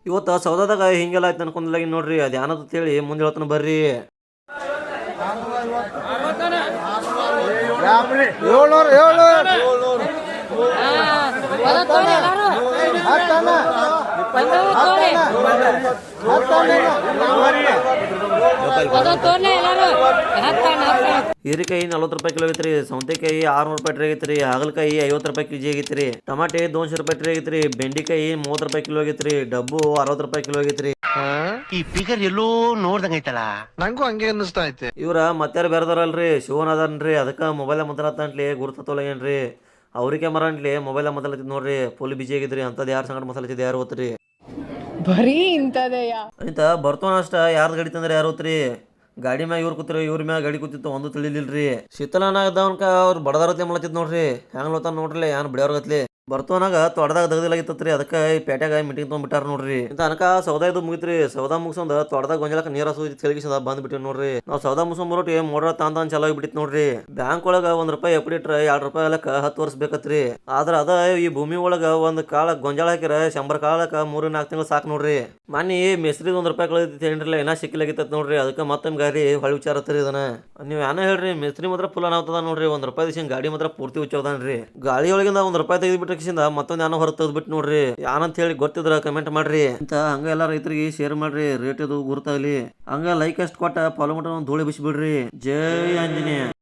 ಇವತ್ತು ಸೌದಾದಾಗ ಹಿಂಗೆಲ್ಲ ಆಯ್ತು ಅನ್ಕೊಂಡ್ಲಾಗಿ ನೋಡ್ರಿ ಅದು ಏನಂತ ಹೇಳಿ ಮುಂದೆ ಹೇಳ್ತಾನೆ ಬರ್ರಿ. ಹೀರೆಕಾಯಿ 40 ರೂಪಾಯಿ ಕಿಲೋ ಐತ್ರಿ, ಸೌತೆಕಾಯಿ 600 ರೂಪಾಯಿ ಟ್ರೇ ಆಗೈತ್ರಿ, ಹಾಗಲಕಾಯಿ 50 ರೂಪಾಯಿ ಕೆಜಿ ಆಗೈತ್ರಿ, ಟಮಾಟೆ 200 ರೂಪಾಯಿ ಟ್ರೇ ಆಗೈತ್ರಿ, ಬೆಂಡಿಕಾಯಿ 30 ರೂಪಾಯಿ ಕಿಲೋ ಆಗೈತ್ರಿ, ಡಬ್ಬು 60 ರೂಪಾಯಿ ಕಿಲೋ ಆಗೈತ್ರಿ. ಈ ಫಿಗರ್ ಎಲ್ಲೋ ನೋಡ್ದಂಗೈತಲ್ಲ, ನಂಗೂ ಹಂಗೆ ಅನ್ನಿಸ್ತಾ ಐತೆ. ಇವ್ರ ಮತ್ತಾರು ಬೇರೆದವ್ರಲ್ರಿ, ಶಿವನ್ ಅದಾನ್ರಿ, ಅದಕ್ಕೆ ಮೊಬೈಲ್ ಮಾತಾಡತ್ತಂಟ್ಲಿ ಗುರುತೋಲೇನ್ರಿ, ಅವ್ರಿಗೆ ಮರನ್ಲಿ ಮೊಬೈಲ್ ಮಾತಾಡ್ತಿದ್ ನೋಡ್ರಿ, ಫುಲ್ ಬಿಜಿ ಆಗಿದ್ರಿ. ಅಂತದ್ ಯಾರು ಸಂಗಡ ಮಾತಾಡ್ತಿದ್ ಯಾರು ಓದ್ರಿ ಬರೀ ಇಂತದೆಯ ಅಂತ ಬರ್ತವನ ಅಷ್ಟ ಯಾರ್ದು ಗಾಡಿ ತಂದ್ರೆ ಯಾರು ಓದ್ರಿ. ಗಾಡಿ ಮ್ಯಾಗ ಇವ್ರು ಕೂತ್ರಿ, ಇವ್ರ ಮ್ಯಾಗ ಗಾಡಿ ಕೂತಿತ್ತು ಒಂದು ತಿಳಿಲಿಲ್ರಿ. ಶೀತಲನಾಗದವನ್ಕ ಅವ್ರು ಬಡದಾರತ್ಲೆ ಮಾಡತ್ತಿದ್ ನೋಡ್ರಿ, ಹೆಂಗ್ ನೋಡ್ತಾನ ನೋಡ್ರಿ ಏನ್ ಬಿಡ್ಯಾವ್ರಗತ್ಲಿ. ಬರ್ತವನಾಗ ತೊಡದಾಗ ದಗದಿಲಾಗಿತ್ತತ್ರಿ, ಅದಕ್ಕೆ ಈ ಪೇಟ್ಯಾಗ ಮೀಟಿಂಗ್ ತೊಗೊಂಡ್ಬಿಟ್ಟಾರ ನೋಡ್ರಿ. ಇಂತ ಅನಕ ಸೌದಾ ಇದು ಮುಗಿತ್ರಿ, ಸೌದಾ ಮುಗಿಸೊಂದ್ ತೊಡದಾಗ ಗೊಂಜಾಲಕ್ಕ ನೀರ ತೆಲಗಿಸದ ಬಂದ್ಬಿಟ್ಟಿವಿ ನೋಡ್ರಿ. ನಾವ್ ಸೌದಾ ಮುಗಿಸೊಂಡ್ ಬರೋಟಿ ಮೋಡ್ರ ತಾಂತಾನ್ ಚಲೋ ಆಗಿಬಿಟ್ಟಿತ್ ನೋಡ್ರಿ. ಬ್ಯಾಂಕ್ ಒಳಗ ₹1 ಎಫ್ಡಿ ಇಟ್ರ ₹2 ಅಲಕ್ಕ 10 ವರ್ಷ ಬೇಕತ್ರಿ. ಆದ್ರ ಅದ ಈ ಭೂಮಿ ಒಳಗ ಒಂದ್ ಕಾಳ ಗೊಂಜಾಳ ಹಾಕಿರ 100 ಕಾಳಕ್ಕ 3-4 ತಿಂಗಳು ಸಾಕ್ ನೋಡ್ರಿ. ಮನ್ನಿ ಮೆಸ್ರಿದ್ ₹1 ಕಳೆದಿತ್ತು ಏನ್ರಲ್ಲ, ಏನ ಸಿಕ್ಕಿಲಾಗಿತ್ತ ನೋಡ್ರಿ. ಅದಕ್ಕೆ ಮತ್ತೊಮ್ಮೆ ಗಾಡಿ ಹೊಳಿ ವಿಚಾರತ್ರಿ ಇದನ್ನ. ನೀವ್ ಏನ ಹೇಳ್ರಿ, ಮೆಸ್ರಿ ಮಾತ್ರ ಫುಲ್ ಅನಾವತದ ನೋಡ್ರಿ. ₹1 ದಿವಸ ಗಾಡಿ ಮಾತ್ರ ಪೂರ್ತಿ ಹುಚ್ಚೋದನ್ರಿ. ಗಾಳಿ ಒಳಗಿಂದ ₹1 ತೆಗೆದ್ಬಿಟ್ಟ ಮತ್ತೊಂದ್ ಏನೋ ಹೊರ ತೆಗೆದ್ಬಿಟ್ಟು ನೋಡ್ರಿ. ಏನಂತ ಹೇಳಿ ಗೊತ್ತಿದ್ರ ಕಮೆಂಟ್ ಮಾಡ್ರಿ. ಅಂತ ಹಂಗ ಎಲ್ಲಾ ರೈತರಿಗೆ ಶೇರ್ ಮಾಡ್ರಿ, ರೇಟ್ ಇದು ಗುರ್ತಾಗ್ಲಿ. ಹಂಗ ಲೈಕ್ ಅಷ್ಟ್ ಕೊಟ್ಟ ಫಾಲೋ ಮಾಡ್ರ ಧೂಳಿ ಬಿಸಿ ಬಿಡ್ರಿ. ಜೈ ಆಂಜನೇಯ.